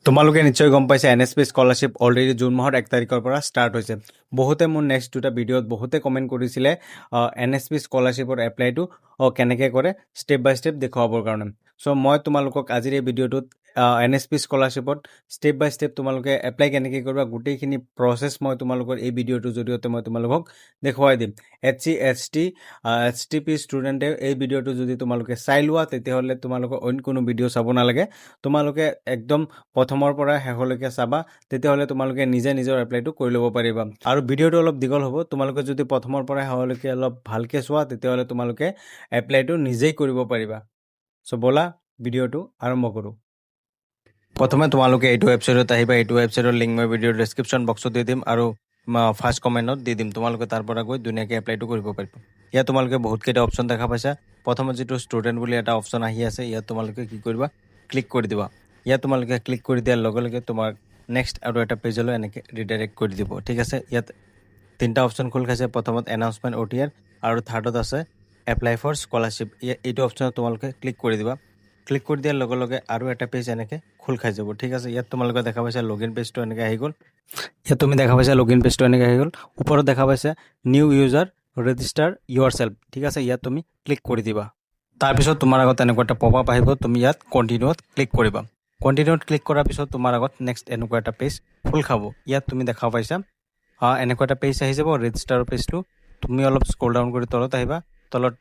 তোমালোকে নিশ্চয় গম পাইছে এনএছপি স্কলাৰশ্বিপ অলৰেডি জুন মাহৰ 1 তাৰিখৰ পৰা ষ্টাৰ্ট হৈছে। বহুতে মোৰ নেক্সট দুটা ভিডিঅ'ত বহুতে কমেণ্ট কৰিছিলে এনএছপি স্কলাৰশ্বিপৰ এপ্লাইটো কেনেকৈ কৰে ষ্টেপ বাই ষ্টেপ দেখুৱাবৰ কাৰণে। চ' মই তোমালোকক আজিৰ এই ভিডিঅ'টোত এনএছপি স্কলাৰশ্বিপত ষ্টেপ বাই ষ্টেপ তোমালোকে এপ্লাই কেনেকৈ কৰিবা গোটেইখিনি প্ৰচেছ মই তোমালোকৰ এই ভিডিঅ'টোৰ জৰিয়তে মই তোমালোকক দেখুৱাই দিম। HTP ষ্টুডেণ্টে এই ভিডিঅ'টো যদি তোমালোকে চাই লোৱা তেতিয়াহ'লে তোমালোকৰ অইন কোনো ভিডিঅ' চাব নালাগে। তোমালোকে একদম প্ৰথমৰ পৰা শেষলৈকে চাবা, তেতিয়াহ'লে তোমালোকে নিজে নিজৰ এপ্লাইটো কৰি ল'ব পাৰিবা। আৰু ভিডিঅ'টো অলপ দীঘল হ'ব, তোমালোকে যদি প্ৰথমৰ পৰা শেষলৈকে অলপ ভালকৈ চোৱা তেতিয়াহ'লে তোমালোকে এপ্লাইটো নিজেই কৰিব পাৰিবা। চ' ব'লা ভিডিঅ'টো আৰম্ভ কৰোঁ। প্ৰথমে তোমালোকে এইটো ৱেবছাইটত আহিবা। এইটো ৱেবছাইটৰ লিংক মই ভিডিঅ'ৰ ডেছক্ৰিপশ্যন বক্সত দি দিম আৰু ফাৰ্ষ্ট কমেণ্টত দি দিম। তোমালোকে তাৰ পৰা গৈ ধুনীয়াকৈ এপ্লাইটো কৰিব পাৰিবা। ইয়াত তোমালোকে বহুতকেইটা অপশ্যন দেখা পাইছা। প্ৰথমত যিটো ষ্টুডেণ্ট বুলি এটা অপশ্যন আহি আছে, ইয়াত তোমালোকে কি কৰিবা, ক্লিক কৰি দিবা। ইয়াত তোমালোকে ক্লিক কৰি দিয়াৰ লগে লগে তোমাৰ নেক্সট আৰু এটা পেজলৈ এনেকৈ ৰিডাইৰেক্ট কৰি দিব। ঠিক আছে, ইয়াত তিনিটা অপশ্যন খোল খাইছে। প্ৰথমত এনাউন্সমেণ্ট OTR আৰু থাৰ্ডত আছে এপ্লাই ফৰ স্কলাৰশ্বিপ। এইটো অপশ্যনত তোমালোকে ক্লিক কৰি দিবা। ক্লিক কৰি দিয়াৰ লগে লগে আৰু এটা পেজ এনেকৈ খোল খাই যাব। ঠিক আছে, ইয়াত তোমালোকে দেখা পাইছা লগইন পেজটো এনেকৈ আহি গ'ল। ইয়াত তুমি দেখা পাইছা লগইন পেজটো এনেকৈ আহি গ'ল। ওপৰত দেখা পাইছা নিউ ইউজাৰ ৰেজিষ্টাৰ ইউৰ চেল্ফ। ঠিক আছে, ইয়াত তুমি ক্লিক কৰি দিবা। তাৰপিছত তোমাৰ আগত এনেকুৱা এটা পপ আপ আহিব, তুমি ইয়াত কণ্টিনিউত ক্লিক কৰিবা। কণ্টিনিউত ক্লিক কৰাৰ পিছত তোমাৰ আগত নেক্সট এনেকুৱা এটা পেজ খোল খাব। ইয়াত তুমি দেখা পাইছা এনেকুৱা এটা পেজ আহি যাব ৰেজিষ্টাৰৰ পেজটো। তুমি অলপ স্ক্ৰল ডাউন কৰি তলত আহিবা, তলত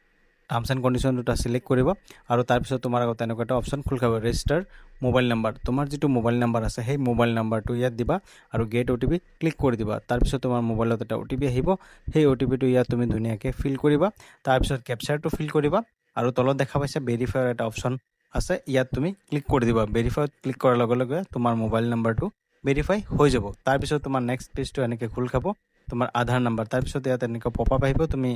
টাৰ্মছ এণ্ড কণ্ডিশ্যন দুটা ছিলেক্ট কৰিবা আৰু তাৰপিছত তোমাৰ আগত এনেকুৱা এটা অপশ্যন খোল খাব ৰেজিষ্টাৰ মোবাইল নাম্বাৰ। তোমাৰ যিটো মোবাইল নাম্বাৰ আছে সেই মোবাইল নাম্বাৰটো ইয়াত দিবা আৰু গেট OTP ক্লিক কৰি দিবা। তাৰপিছত তোমাৰ মোবাইলত এটা OTP আহিব, সেই OTPটো ইয়াত তুমি ধুনীয়াকৈ ফিল কৰিবা। তাৰপিছত কেপচাৰটো ফিল কৰিবা আৰু তলত দেখা পাইছা ভেৰিফাইৰ এটা অপশ্যন আছে, ইয়াত তুমি ক্লিক কৰি দিবা। ভেৰিফাইত ক্লিক কৰাৰ লগে লগে তোমাৰ মোবাইল নাম্বাৰটো ভেৰিফাই হৈ যাব। তাৰপিছত তোমাৰ নেক্সট পেজটো এনেকৈ খোল খাব, তোমাৰ আধাৰ নাম্বাৰ। তাৰপিছত ইয়াত এনেকৈ পপ আপ আহিব, তুমি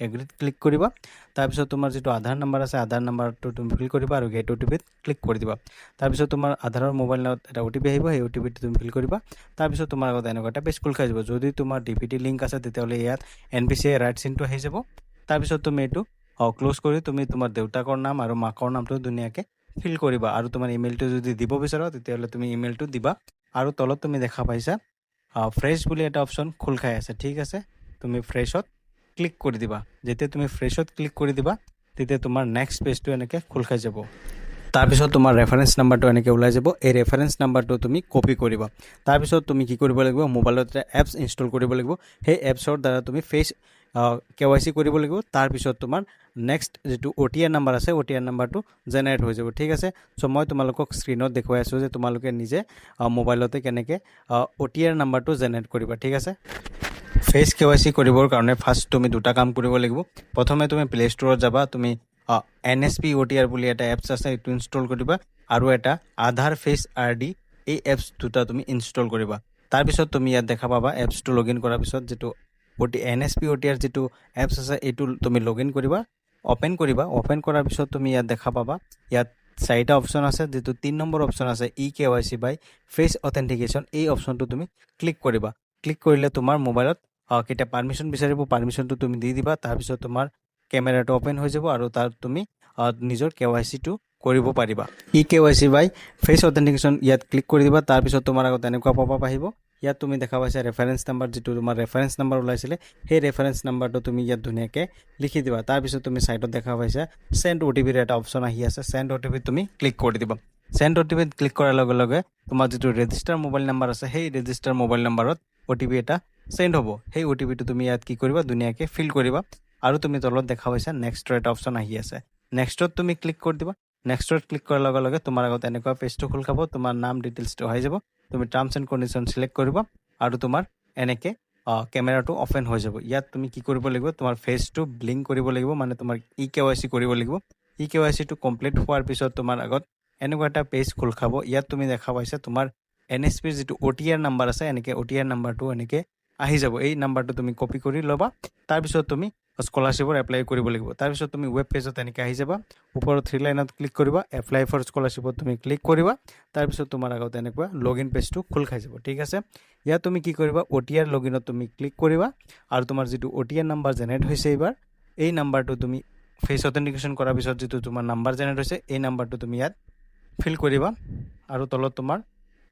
এগ্ৰিত ক্লিক কৰিবা। তাৰপিছত তোমাৰ যিটো আধাৰ নাম্বাৰ আছে আধাৰ নাম্বাৰটো তুমি ফিল কৰিবা আৰু গেট OTPত ক্লিক কৰি দিবা। তাৰপিছত তোমাৰ আধাৰৰ মোবাইল নাম্বাৰত এটা OTP আহিব, সেই OTPটো তুমি ফিল কৰিবা। তাৰপিছত তোমাৰ আগত এনেকুৱা এটা পেজ খোল খাই যাব। যদি তোমাৰ DPT লিংক আছে তেতিয়াহ'লে ইয়াত NPCI ৰাইট চিনটো আহি যাব। তাৰপিছত তুমি এইটো ক্ল'জ কৰি তুমি তোমাৰ দেউতাকৰ নাম আৰু মাকৰ নামটো ধুনীয়াকৈ ফিল কৰিবা আৰু তোমাৰ ইমেইলটো যদি দিব বিচাৰা তেতিয়াহ'লে তুমি ইমেইলটো দিবা। আৰু তলত তুমি দেখা পাইছা ফ্ৰেছ বুলি এটা অপশ্যন খোল খাই আছে। ঠিক আছে, তুমি ফ্ৰেছত ক্লিক কৰি দিবা। যেতিয়া তুমি ফ্ৰেছত ক্লিক কৰি দিবা তেতিয়া তোমাৰ নেক্সট পেজটো এনেকৈ খোল খাই যাব। তাৰপিছত তোমাৰ ৰেফাৰেঞ্চ নাম্বাৰটো এনেকৈ ওলাই যাব। এই ৰেফাৰেঞ্চ নাম্বাৰটো তুমি কপি কৰিবা। তাৰপিছত তুমি কি কৰিব লাগিব, মোবাইলত এটা এপছ ইনষ্টল কৰিব লাগিব। সেই এপছৰ দ্বাৰা তুমি ফেচ KYC কৰিব লাগিব। তাৰপিছত তোমাৰ নেক্সট যিটো OTR নাম্বাৰ আছে OTR নাম্বাৰটো জেনেৰেট হৈ যাব। ঠিক আছে, চ' মই তোমালোকক স্ক্ৰীণত দেখুৱাই আছোঁ যে তোমালোকে নিজে মোবাইলতে কেনেকৈ OTR নাম্বাৰটো জেনেৰেট কৰিবা। ঠিক আছে, ফেচ KYC কৰিবৰ কাৰণে ফাৰ্ষ্ট তুমি দুটা কাম কৰিব লাগিব। প্ৰথমে তুমি প্লে ষ্ট'ৰত যাবা, তুমি NSP OTR বুলি এটা এপছ আছে এইটো ইনষ্টল কৰিবা আৰু এটা আধাৰ ফেচ RD এই এপছ দুটা তুমি ইনষ্টল কৰিবা। তাৰপিছত তুমি ইয়াত দেখা পাবা এপছটো লগ ইন কৰাৰ পিছত যিটো NSP OTR যিটো এপছ আছে এইটো তুমি লগ ইন কৰিবা, অ'পেন কৰিবা। অ'পেন কৰাৰ পিছত তুমি ইয়াত দেখা পাবা ইয়াত চাৰিটা অপশ্যন আছে। যিটো 3 নম্বৰ অপশ্যন আছে eKYC বাই ফেচ অথেণ্টিকেশ্যন, এই অপশ্যনটো তুমি ক্লিক কৰিবা। ক্লিক কৰিলে তোমাৰ মোবাইলত কেতিয়া পাৰ্মিশ্যন বিচাৰিব, পাৰ্মিশ্যনটো তুমি দি দিবা। তাৰপিছত তোমাৰ কেমেৰাটো অ'পেন হৈ যাব আৰু তাত তুমি নিজৰ KYCটো কৰিব পাৰিবা। eKYC বাই ফেচ অথেণ্টিকেশ্যন ইয়াত ক্লিক কৰি দিবা। তাৰপিছত তোমাৰ আগত এনেকুৱা পপ আপ আহিব। ইয়াত তুমি দেখা পাইছা ৰেফাৰেঞ্চ নাম্বাৰ, যিটো তোমাৰ ৰেফাৰেঞ্চ নাম্বাৰ ওলাইছিলে সেই ৰেফাৰেঞ্চ নাম্বাৰটো তুমি ইয়াত ধুনীয়াকৈ লিখি দিবা। তাৰপিছত তুমি চাইডত দেখা পাইছা চেণ্ড OTPৰ এটা অপশ্যন আহি আছে, চেণ্ড OTP তুমি ক্লিক কৰি দিবা। চেণ্ড OTPত ক্লিক কৰাৰ লগে লগে তোমাৰ যিটো ৰেজিষ্টাৰ মোবাইল নাম্বাৰ আছে সেই ৰেজিষ্টাৰ মোবাইল নাম্বাৰত OTP এটা চেণ্ড হ'ব। সেই OTPটো তুমি ইয়াত কি কৰিবা, ধুনীয়াকৈ ফিল কৰিবা আৰু তুমি তলত দেখা পাইছা নেক্সটৰ এটা অপশ্যন আহি আছে। নেক্সটত তুমি ক্লিক কৰি দিবা। নেক্সটত ক্লিক কৰাৰ লগে লগে তোমাৰ আগত এনেকুৱা পেজটো খোল খাব, তোমাৰ নাম ডিটেইলছটো আহি যাব। তুমি টাৰ্মছ এণ্ড কণ্ডিশ্যন ছিলেক্ট কৰিবা আৰু তোমাৰ এনেকৈ কেমেৰাটো অ'পেন হৈ যাব। ইয়াত তুমি কি কৰিব লাগিব, তোমাৰ ফেচটো ব্লিংক কৰিব লাগিব, মানে তোমাৰ eKYC কৰিব লাগিব। eKYCটো কমপ্লিট হোৱাৰ পিছত তোমাৰ আগত এনেকুৱা এটা পেজ খোল খাব। ইয়াত তুমি দেখা পাইছা তোমাৰ NSPৰ যিটো OTR নাম্বাৰ আছে, এনেকৈ OTR নাম্বাৰটো এনেকৈ আহি যাব। এই নাম্বাৰটো তুমি কপি কৰি ল'বা। তাৰপিছত তুমি স্কলাৰশ্বিপৰ এপ্লাই কৰিব লাগিব। তাৰপিছত তুমি ৱেব পেজত এনেকৈ আহি যাবা, ওপৰত 3 লাইনত ক্লিক কৰিবা, এপ্লাই ফৰ স্কলাৰশ্বিপত তুমি ক্লিক কৰিবা। তাৰপিছত তোমাৰ আগত এনেকুৱা লগ ইন পেজটো খোল খাই যাব। ঠিক আছে, ইয়াত তুমি কি কৰিবা, OTR লগ ইনত তুমি ক্লিক কৰিবা আৰু তোমাৰ যিটো OTR নাম্বাৰ জেনেৰেট হৈছে এইবাৰ এই নাম্বাৰটো তুমি ফেচ অথেণ্টিকেশ্যন কৰাৰ পিছত যিটো তোমাৰ নাম্বাৰ জেনেৰেট হৈছে এই নাম্বাৰটো তুমি ইয়াত ফিল কৰিবা আৰু তলত তোমাৰ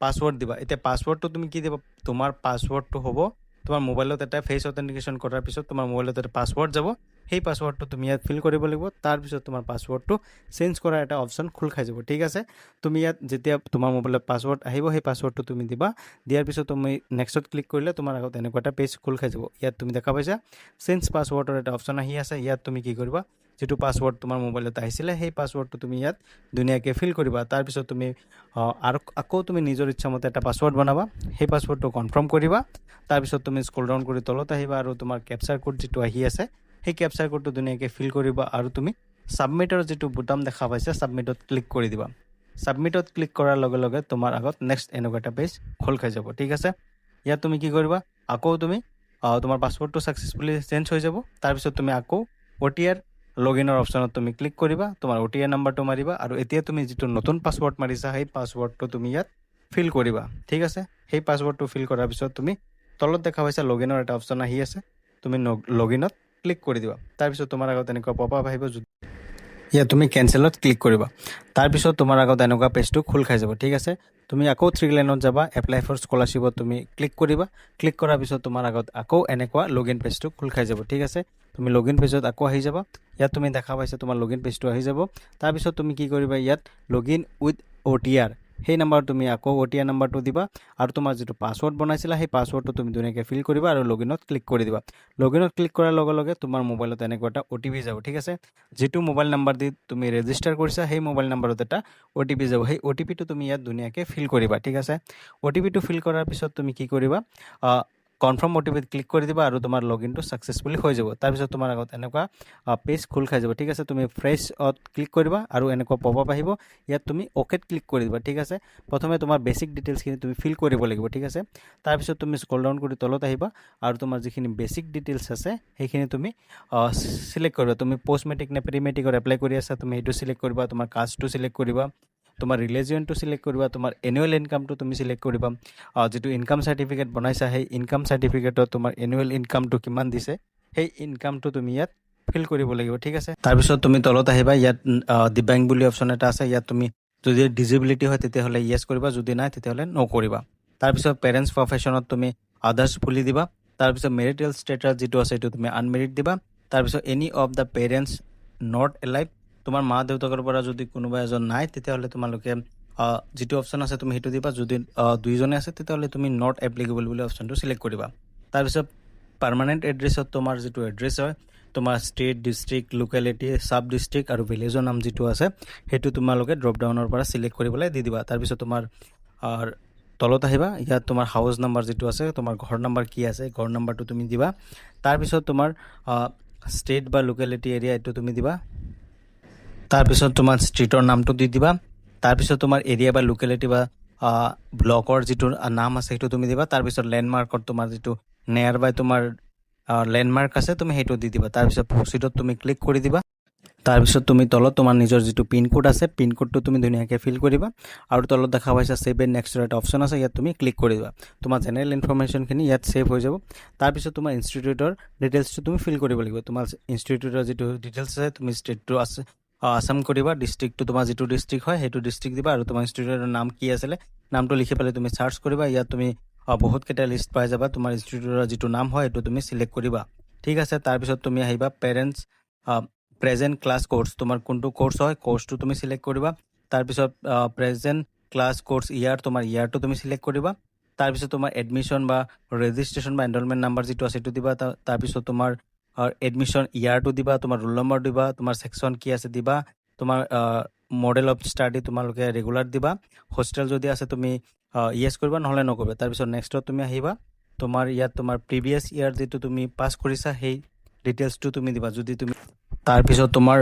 পাছৱৰ্ড দিবা। এতিয়া পাছৱৰ্ডটো তুমি কি দিবা, তোমাৰ পাছৱৰ্ডটো হ'ব তোমাৰ মোবাইলত এটা ফেচ অথেণ্টিকেশ্যন কৰাৰ পিছত তোমাৰ মোবাইলত এটা পাছৱৰ্ড যাব, সেই পাছৱৰ্ডটো তুমি ইয়াত ফিল কৰিব লাগিব। তাৰপিছত তোমাৰ পাছৱৰ্ডটো চেঞ্জ কৰাৰ এটা অপশ্যন খোল খাই যাব। ঠিক আছে, তুমি ইয়াত যেতিয়া তোমাৰ মোবাইলত পাছৱৰ্ড আহিব সেই পাছৱৰ্ডটো তুমি দিবা। দিয়াৰ পিছত তুমি নেক্সটত ক্লিক কৰিলে তোমাৰ আগত এনেকুৱা এটা পেজ খোল খাই যাব। ইয়াত তুমি দেখা পাইছা চেঞ্জ পাছৱৰ্ডৰ এটা অপশ্যন আহি আছে। ইয়াত তুমি কি কৰিবা, যিটো পাছৱৰ্ড তোমাৰ মোবাইলত আহিছিলে সেই পাছৱৰ্ডটো তুমি ইয়াত ধুনীয়াকৈ ফিল কৰিবা। তাৰপিছত তুমি আৰু আকৌ তুমি নিজৰ ইচ্ছামতে এটা পাছৱৰ্ড বনাবা, সেই পাছৱৰ্ডটো কনফাৰ্ম কৰিবা। তাৰপিছত তুমি স্ক্ৰল ডাউন কৰি তলত আহিবা আৰু তোমাৰ কেপচাৰ কোড যিটো আহি আছে সেই কেপচাৰ কোডটো ধুনীয়াকৈ ফিল কৰিবা আৰু তুমি ছাবমিটৰ যিটো বুটাম দেখা পাইছা ছাবমিটত ক্লিক কৰি দিবা। ছাবমিটত ক্লিক কৰাৰ লগে লগে তোমাৰ আগত নেক্সট এনেকুৱা এটা পেজ খোল খাই যাব। ঠিক আছে, ইয়াত তুমি কি কৰিবা, আকৌ তুমি তোমাৰ পাছৱৰ্ডটো ছাকচেছফুলি চেঞ্জ হৈ যাব। তাৰপিছত তুমি আকৌ OTR লগইনৰ অপশ্যনত তুমি ক্লিক কৰিবা, তোমাৰ OTR নাম্বাৰটো মাৰিবা আৰু এতিয়া তুমি যিটো নতুন পাছৱৰ্ড মাৰিছা সেই পাছৱৰ্ডটো তুমি ইয়াত ফিল কৰিবা। ঠিক আছে, সেই পাছৱৰ্ডটো ফিল কৰাৰ পিছত তুমি তলত দেখা পাইছা লগইনৰ এটা অপশ্যন আহি আছে, তুমি লগইনত ক্লিক কৰি দিবা। তাৰপিছত তোমাৰ আগত এনেকুৱা পপ আপ আহিব, ইয়াত তুমি কেনচেলত ক্লিক কৰিবা। তাৰপিছত তোমাৰ আগত এনেকুৱা পেজটো খোল খাই যাব। ঠিক আছে, তুমি আকৌ 3 লাইনত যাবা, এপ্লাই ফৰ স্কলাৰশ্বিপত তুমি ক্লিক কৰিবা। ক্লিক কৰাৰ পিছত তোমাৰ আগত আকৌ এনেকুৱা লগইন পেজটো খোল খাই যাব। ঠিক আছে, তুমি লগইন পেজত আকৌ আহি যাবা। ইয়াত তুমি দেখা পাইছা তোমাৰ লগইন পেজটো আহি যাব। তাৰপিছত তুমি কি কৰিবা, ইয়াত লগইন উইথ OTR সেই নাম্বাৰ তুমি আকৌ OTR নাম্বাৰটো দিবা আৰু তোমাৰ যিটো পাছৱৰ্ড বনাইছিলা সেই পাছৱৰ্ডটো তুমি ধুনীয়াকৈ ফিল কৰিবা আৰু লগইনত ক্লিক কৰি দিবা। লগইনত ক্লিক কৰাৰ লগে লগে তোমাৰ মোবাইলত এনেকুৱা এটা OTP যাব। ঠিক আছে, যিটো মোবাইল নাম্বাৰ দি তুমি ৰেজিষ্টাৰ কৰিছা সেই মোবাইল নাম্বাৰত এটা OTP যাব। সেই OTPটো তুমি ইয়াত ধুনীয়াকৈ ফিল কৰিবা। ঠিক আছে, OTPটো ফিল কৰাৰ পিছত তুমি কি কৰিবা, কনফাৰ্ম OTPত ক্লিক কৰি দিবা আৰু তোমাৰ লগইনটো ছাকচেছফুলি হৈ যাব। তাৰপিছত তোমাৰ আগত এনেকুৱা পেজ খোল খাই যাব। ঠিক আছে, তুমি ফ্ৰেছত ক্লিক কৰিবা আৰু এনেকুৱা পপ আপ আহিব, ইয়াত তুমি অ'কেত ক্লিক কৰি দিবা। ঠিক আছে, প্ৰথমে তোমাৰ বেছিক ডিটেইলছখিনি তুমি ফিল কৰিব লাগিব। ঠিক আছে, তাৰপিছত তুমি স্ক্ৰল ডাউন কৰি তলত আহিবা আৰু তোমাৰ যিখিনি বেছিক ডিটেইলছ আছে সেইখিনি তুমি চিলেক্ট কৰিবা। তুমি পোষ্ট মেট্ৰিক নে প্ৰি মেট্ৰিকৰ এপ্লাই কৰি আছা তুমি সেইটো চিলেক্ট কৰিবা, তোমাৰ কাষ্টটো চিলেক্ট কৰিবা, তোমাৰ ৰিলিজিয়নটো চিলেক্ট কৰিবা, তোমাৰ এনুৱেল ইনকামটো তুমি চিলেক্ট কৰিবা। যিটো ইনকাম চাৰ্টিফিকেট বনাইছা সেই ইনকাম চাৰ্টিফিকেটত তোমাৰ এনুৱেল ইনকামটো কিমান দিছে সেই ইনকামটো তুমি ইয়াত ফিল কৰিব লাগিব। ঠিক আছে, তাৰপিছত তুমি তলত আহিবা, ইয়াত দিব্যাংগ বুলি অপশ্যন এটা আছে, ইয়াত তুমি যদি ডিজেবিলিটি হয় তেতিয়াহ'লে য়েছ কৰিবা, যদি নাই তেতিয়াহ'লে ন' কৰিবা। তাৰপিছত পেৰেণ্টছ প্ৰফেশ্যনত তুমি আদাৰ্ছ খুলি দিবা। তাৰপিছত মেৰিটেল ষ্টেটাছ যিটো আছে সেইটো তুমি আনমেৰিড দিবা। তাৰপিছত any of the parents not alive, তোমাৰ মা দেউতাকৰ পৰা যদি কোনোবা এজন নাই তেতিয়াহ'লে তোমালোকে যিটো অপশ্যন আছে তুমি সেইটো দিবা। যদি দুইজনে আছে তেতিয়াহ'লে তুমি নট এপ্লিকেবল বুলি অপশ্যনটো চিলেক্ট কৰিবা। তাৰপিছত পাৰ্মানেণ্ট এড্ৰেছত তোমাৰ যিটো এড্ৰেছ হয় তোমাৰ state, district, locality, sub district আৰু ভিলেজৰ নাম যিটো আছে সেইটো তোমালোকে ড্ৰপ ডাউনৰ পৰা চিলেক্ট কৰিবলৈ দি দিবা। তাৰপিছত তোমাৰ তলত আহিবা, ইয়াত তোমাৰ হাউচ নাম্বাৰ যিটো আছে তোমাৰ ঘৰ নাম্বাৰ কি আছে ঘৰ নাম্বাৰটো তুমি দিবা। তাৰপিছত তোমাৰ ষ্টেট বা লোকেলিটি এৰিয়া এইটো তুমি দিবা। তাৰপিছত তোমাৰ ষ্ট্ৰীটৰ নামটো দি দিবা। তাৰপিছত তোমাৰ এৰিয়া বা লোকেলিটি বা ব্লকৰ যিটো নাম আছে সেইটো তুমি দিবা। তাৰপিছত লেণ্ডমাৰ্কত তোমাৰ যিটো নিয়াৰ বাই তোমাৰ লেণ্ডমাৰ্ক আছে তুমি সেইটো দি দিবা। তাৰপিছত প্ৰচিডত তুমি ক্লিক কৰি দিবা। তাৰপিছত তুমি তলত তোমাৰ নিজৰ যিটো পিনক'ড আছে পিনক'ডটো তুমি ধুনীয়াকৈ ফিল কৰিবা আৰু তলত দেখা পাইছা ছেভ এণ্ড নেক্সটৰ এটা অপশ্যন আছে, ইয়াত তুমি ক্লিক কৰি দিবা। তোমাৰ জেনেৰেল ইনফৰমেশ্যনখিনি ইয়াত ছেভ হৈ যাব। তাৰপিছত তোমাৰ ইনষ্টিটিউটৰ ডিটেইলছটো তুমি ফিল কৰিব লাগিব। তোমাৰ ইনষ্টিটিউটৰ যিটো ডিটেইলছ আছে তুমি ষ্টেটটো আছে আছাম কৰিবা, ডিষ্ট্ৰিক্টটো তোমাৰ যিটো ডিষ্ট্ৰিক্ট হয় সেইটো ডিষ্ট্ৰিক্ট দিবা আৰু তোমাৰ ইনষ্টিটিউটৰ নাম কি আছিলে নামটো লিখি পেলাই তুমি চাৰ্চ কৰিবা। ইয়াত তুমি বহুতকেইটা লিষ্ট পাই যাবা, তোমাৰ ইনষ্টিটিউটৰ যিটো নাম হয় সেইটো তুমি চিলেক্ট কৰিবা। ঠিক আছে, তাৰপিছত তুমি আহিবা পেৰেণ্টছ প্ৰেজেণ্ট ক্লাছ কোৰ্চ, তোমাৰ কোনটো কোৰ্চ হয় কোৰ্চটো তুমি চিলেক্ট কৰিবা। তাৰপিছত প্ৰেজেণ্ট ক্লাছ কোৰ্চ ইয়াৰ তোমাৰ ইয়াৰটো তুমি চিলেক্ট কৰিবা। তাৰপিছত তোমাৰ এডমিশ্যন বা ৰেজিষ্ট্ৰেশ্যন বা এনৰলমেণ্ট নাম্বাৰ যিটো আছে সেইটো দিবা। তাৰপিছত তোমাৰ এডমিশ্যন ইয়াৰটো দিবা, তোমাৰ ৰোল নম্বৰ দিবা, তোমাৰ ছেকশ্যন কি আছে দিবা, তোমাৰ মডেল অফ ষ্টাডি তোমালোকে ৰেগুলাৰ দিবা। হোষ্টেল যদি আছে তুমি য়েছ কৰিবা নহ'লে নকৰিবা। তাৰপিছত নেক্সটত তুমি আহিবা, তোমাৰ ইয়াত তোমাৰ প্ৰিভিয়াছ ইয়াৰ যিটো তুমি পাছ কৰিছা সেই ডিটেইলছটো তুমি দিবা যদি তুমি। তাৰপিছত তোমাৰ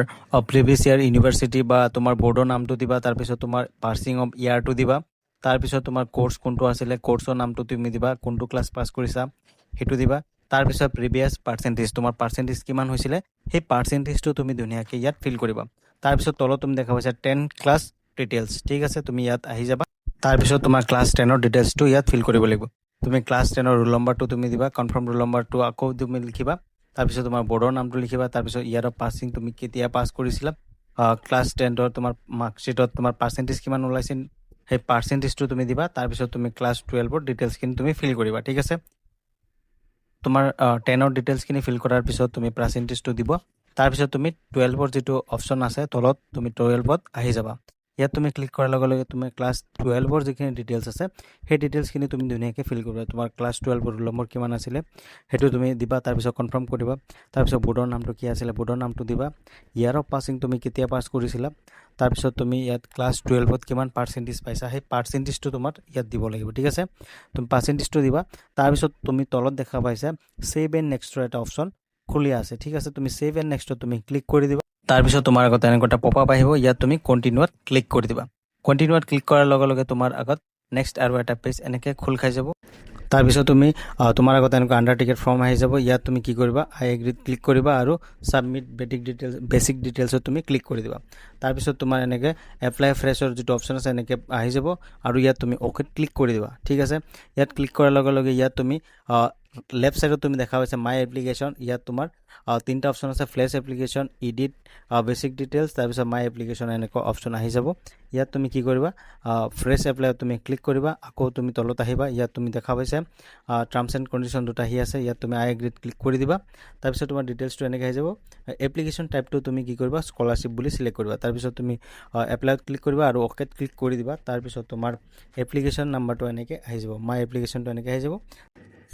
প্ৰিভিয়াছ ইয়াৰ ইউনিভাৰ্চিটি বা তোমাৰ বৰ্ডৰ নামটো দিবা। তাৰপিছত তোমাৰ পাৰ্চিং অফ ইয়াৰটো দিবা। তাৰপিছত তোমাৰ কোৰ্চ কোনটো আছিলে কোৰ্চৰ নামটো তুমি দিবা, কোনটো ক্লাছ পাছ কৰিছা সেইটো দিবা। তাৰপিছত প্ৰিভিয়াছ পাৰ্চেণ্টেজ, তোমাৰ পাৰ্চেণ্টেজ কিমান হৈছিলে সেই পাৰ্চেণ্টেজটো তুমি ধুনীয়াকৈ ইয়াত ফিল কৰিবা। তাৰপিছত তলত তুমি দেখা পাইছা 10 ক্লাছ ডিটেইলছ। ঠিক আছে, তুমি ইয়াত আহি যাবা। তাৰপিছত তোমাৰ ক্লাছ 10ৰ ডিটেইলছটো ইয়াত ফিল কৰিব লাগিব। তুমি ক্লাছ 10ৰ ৰোল নম্বৰটো তুমি দিবা, কনফাৰ্ম ৰোল নম্বৰটো আকৌ তুমি লিখিবা। তাৰপিছত তোমাৰ বৰ্ডৰ নামটো লিখিবা। তাৰপিছত ইয়াৰ পাছিং তুমি কেতিয়া পাছ কৰিছিলা, ক্লাছ 10ৰ তোমাৰ মাৰ্কশ্বিটত তোমাৰ পাৰ্চেণ্টেজ কিমান ওলাইছিল সেই পাৰ্চেণ্টেজটো তুমি দিবা, তাৰপিছত তুমি ক্লাছ 12ৰ ডিটেইলছখিনি তুমি ফিল কৰিবা, ঠিক আছে। তোমাৰ 10ৰ ডিটেইলছখিনি ফিল কৰাৰ পিছত তুমি পাৰ্চেণ্টেজটো দিব, তাৰপিছত তুমি 12ৰ যিটো অপশ্যন আছে তলত তুমি 12ত আহি যাবা। ইয়াত তুমি ক্লিক কৰাৰ লগে লগে তুমি ক্লাছ 12ৰ যিখিনি ডিটেইলছ আছে সেই ডিটেইলছখিনি তুমি ধুনীয়াকৈ ফিল কৰিবা। তোমাৰ ক্লাছ 12ৰ ৰোল নম্বৰ কিমান আছিলে সেইটো তুমি দিবা, তাৰপিছত কনফাৰ্ম কৰিবা, তাৰপিছত বোৰ্ডৰ নামটো কি আছিলে বোৰ্ডৰ নামটো দিবা, ইয়াৰ অফ পাছিং তুমি কেতিয়া পাছ কৰিছিলা, তাৰপিছত তুমি ইয়াত ক্লাছ 12ত কিমান পাৰ্চেণ্টেজ পাইছা সেই পাৰ্চেণ্টেজটো তোমাৰ ইয়াত দিব লাগিব, ঠিক আছে। তুমি পাৰ্চেণ্টেজটো দিবা, তাৰপিছত তুমি তলত দেখা পাইছা ছেভ এণ্ড নেক্সটৰ এটা অপশ্যন খুলি আছে, ঠিক আছে। তুমি ছেভ এণ্ড নেক্সটত তুমি ক্লিক কৰি দিবা, তাৰপিছত তোমাৰ আগত এনেকুৱা এটা পপ আপ আহিব, ইয়াত তুমি কণ্টিনিউত ক্লিক কৰি দিবা। কণ্টিনিউত ক্লিক কৰাৰ লগে লগে তোমাৰ আগত নেক্সট আৰু এটা পেজ এনেকৈ খোল খাই যাব। তাৰপিছত তুমি তোমাৰ আগত এনেকুৱা আণ্ডাৰ টিকেট ফৰ্ম আহি যাব, ইয়াত তুমি কি কৰিবা আই এগ্ৰিত ক্লিক কৰিবা আৰু ছাবমিট বেছিক ডিটেইলছত তুমি ক্লিক কৰি দিবা। তাৰপিছত তোমাৰ এনেকৈ এপ্লাই ফ্ৰেছৰ যিটো অপশ্যন আছে এনেকৈ আহি যাব আৰু ইয়াত তুমি অ'কেত ক্লিক কৰি দিবা, ঠিক আছে। ইয়াত ক্লিক কৰাৰ লগে লগে ইয়াত তুমি লেফ্ট ছাইডত তুমি দেখা পাইছা মাই এপ্লিকেশ্যন, ইয়াত তোমাৰ 3টা অপশ্যন আছে, fresh application, edit, basic details, তাৰপিছত মাই এপ্লিকেশ্যন এনেকুৱা অপশ্যন আহি যাব। ইয়াত তুমি কি কৰিবা ফ্ৰেছ এপ্লাইত তুমি ক্লিক কৰিবা, আকৌ তুমি তলত আহিবা, ইয়াত তুমি দেখা পাইছা টাৰ্মছ এণ্ড কণ্ডিশ্যন দুটা আহি আছে, ইয়াত তুমি আই এগ্ৰিত ক্লিক কৰি দিবা। তাৰপিছত তোমাৰ ডিটেইলছটো এনেকৈ আহি যাব। এপ্লিকেশ্যন টাইপটো তুমি কি কৰিবা স্কলাৰশ্বিপ বুলি চিলেক্ট কৰিবা, তাৰপিছত তুমি এপ্লাইত ক্লিক কৰিবা আৰু অ'কেত ক্লিক কৰি দিবা। তাৰপিছত তোমাৰ এপ্লিকেশ্যন নাম্বাৰটো এনেকৈ আহি যাব, মাই এপ্লিকেশ্যনটো এনেকৈ আহি যাব।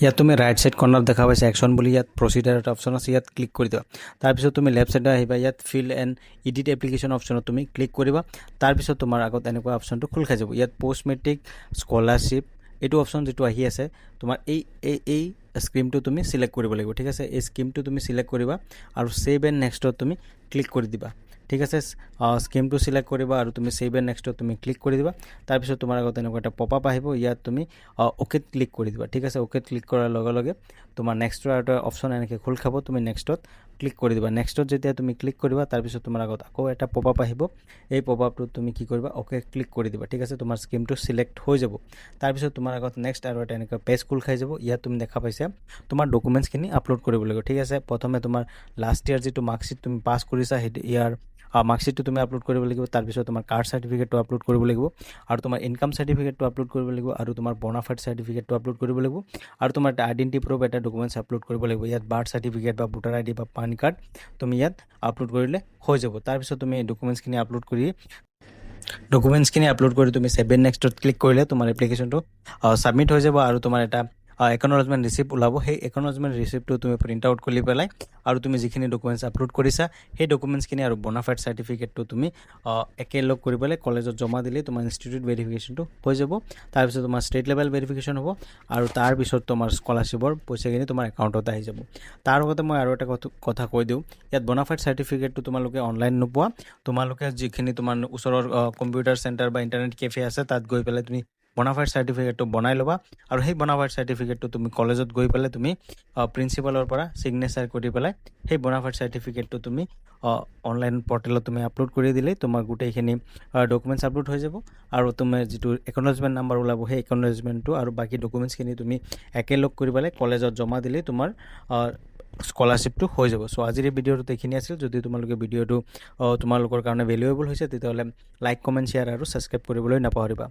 ইয়াত তুমি ৰাইট ছাইড কৰ্নাৰত দেখা পাইছা একশ্যন বুলি, ইয়াত প্ৰচিডাৰ এটা অপশ্যন আছে, ইয়াত ক্লিক কৰি দিবা। তাৰপিছত তুমি লেফ্ট ছাইডে আহিবা, ইয়াত ফিল এণ্ড ইডিট এপ্লিকেশ্যন অপশ্যনত তুমি ক্লিক কৰিবা। তাৰপিছত তোমাৰ আগত এনেকুৱা অপশ্যনটো খোল খাই যাব, ইয়াত পষ্ট মেট্ৰিক স্কলাৰশ্বিপ এইটো অপশ্যন যিটো আহি আছে তোমাৰ এই স্কিমটো তুমি চিলেক্ট কৰিব লাগিব, ঠিক আছে। এই স্কিমটো তুমি চিলেক্ট কৰিবা আৰু ছেভ এণ্ড নেক্সটত তুমি ক্লিক কৰি দিবা, ঠিক আছে। স্কিমটো চিলেক্ট কৰিবা আৰু তুমি ছেভ এণ্ড নেক্সটত তুমি ক্লিক কৰি দিবা। তাৰপিছত তোমাৰ আগত এনেকুৱা এটা পপ আপ আহিব, ইয়াত তুমি অ'কেত ক্লিক কৰি দিবা, ঠিক আছে। অ'কেত ক্লিক কৰাৰ লগে লগে তোমাৰ নেক্সটৰ এটা অপশ্যন এনেকৈ খোল খাব, তুমি নেক্সটত ক্লিক কৰি দিবা। নেক্সটত যেতিয়া তুমি ক্লিক কৰিবা তাৰপিছত তোমাৰ আগত আকৌ এটা পপ আপ আহিব, এই পপ আপটোত তুমি কি কৰিবা অ'কে ক্লিক কৰি দিবা, ঠিক আছে। তোমাৰ স্কিমটো চিলেক্ট হৈ যাব। তাৰপিছত তোমাৰ আগত নেক্সট আৰু এটা এনেকুৱা পেজ খোল খাই যাব, ইয়াত তুমি দেখা পাইছা তোমাৰ ডকুমেণ্টছখিনি আপলোড কৰিব লাগিব, ঠিক আছে। প্ৰথমে তোমাৰ লাষ্ট ইয়াৰ যিটো মাৰ্কশ্বিট তুমি পাছ কৰিছা সেইটো ইয়াৰ মাৰ্কশ্বিটটো তুমি আপলোড কৰিব লাগিব, তাৰপিছত তোমাৰ কাষ্ট চাৰ্টিফিকেটটো আপলোড কৰিব লাগিব আৰু তোমাৰ ইনকাম চাৰ্টিফিকেটটো আপলোড কৰিব লাগিব আৰু তোমাৰ বনাফাইড চাৰ্টিফিকেটটো আপলোড কৰিব লাগিব আৰু তোমাৰ এটা আইডেণ্টি প্ৰুফ এটা ডকুমেণ্টছ আপলোড কৰিব লাগিব। ইয়াত বাৰ্থ চাৰ্টিফিকেট বা ভোটাৰ আই ডি বা পান কাৰ্ড তুমি ইয়াত আপলোড কৰিলে হৈ যাব। তাৰপিছত তুমি ডকুমেণ্টছখিনি আপলোড কৰি তুমি ছেভ এণ্ড নেক্সটত ক্লিক কৰিলে তোমাৰ এপ্লিকেশ্যনটো ছাবমিট হৈ যাব আৰু তোমাৰ এটা একনলেজমেণ্ট ৰিচিপ্ট ওলাব। সেই একনলেজমেণ্ট ৰিচিপ্টটো তুমি প্ৰিণ্ট আউট কৰি পেলাই আৰু তুমি যিখিনি ডকুমেণ্টছ আপলোড কৰিছা সেই ডকুমেণ্টছখিনি আৰু বনাফাইড চাৰ্টিফিকেটটো তুমি একেলগ কৰি পেলাই কলেজত জমা দিলে তোমাৰ ইনষ্টিটিউট ভেৰিফিকেশ্যনটো হৈ যাব। তাৰপিছত তোমাৰ ষ্টেট লেভেল ভেৰিফিকেশ্যন হ'ব আৰু তাৰপিছত তোমাৰ স্কলাৰশ্বিপৰ পইচাখিনি তোমাৰ একাউণ্টত আহি যাব। তাৰ লগতে মই আৰু এটা কথা কৈ দিওঁ, ইয়াত বনাফাইড চাৰ্টিফিকেটটো তোমালোকে অনলাইন নোপোৱা, তোমালোকে যিখিনি তোমাৰ ওচৰৰ কম্পিউটাৰ চেণ্টাৰ বা ইণ্টাৰনেট কেফে আছে তাত গৈ পেলাই তুমি বনাফাইড চাৰ্টিফিকেটটো বনাই ল'বা আৰু সেই বনাফাইড চাৰ্টিফিকেটটো তুমি কলেজত গৈ পেলাই তুমি প্ৰিন্সিপালৰ পৰা ছিগনেচাৰ কৰি পেলাই সেই বনাফাইড চাৰ্টিফিকেটটো তুমি অনলাইন পৰ্টেলত তুমি আপলোড কৰি দিলেই তোমাৰ গোটেইখিনি ডকুমেণ্টছ আপলোড হৈ যাব আৰু তোমাৰ যিটো একনলেজমেণ্ট নাম্বাৰ ওলাব সেই একনলেজমেণ্টটো আৰু বাকী ডকুমেণ্টছখিনি তুমি একেলগ কৰি পেলাই কলেজত জমা দিলেই তোমাৰ স্কলাৰশ্বিপটো হৈ যাব। চ' আজিৰ এই ভিডিঅ'টোত এইখিনি আছিল। যদি তোমালোকে ভিডিঅ'টো তোমালোকৰ কাৰণে ভেলুৱেবল হৈছে তেতিয়াহ'লে লাইক, কমেণ্ট, শ্বেয়াৰ আৰু ছাবস্ক্ৰাইব কৰিবলৈ নাপাহৰিবা।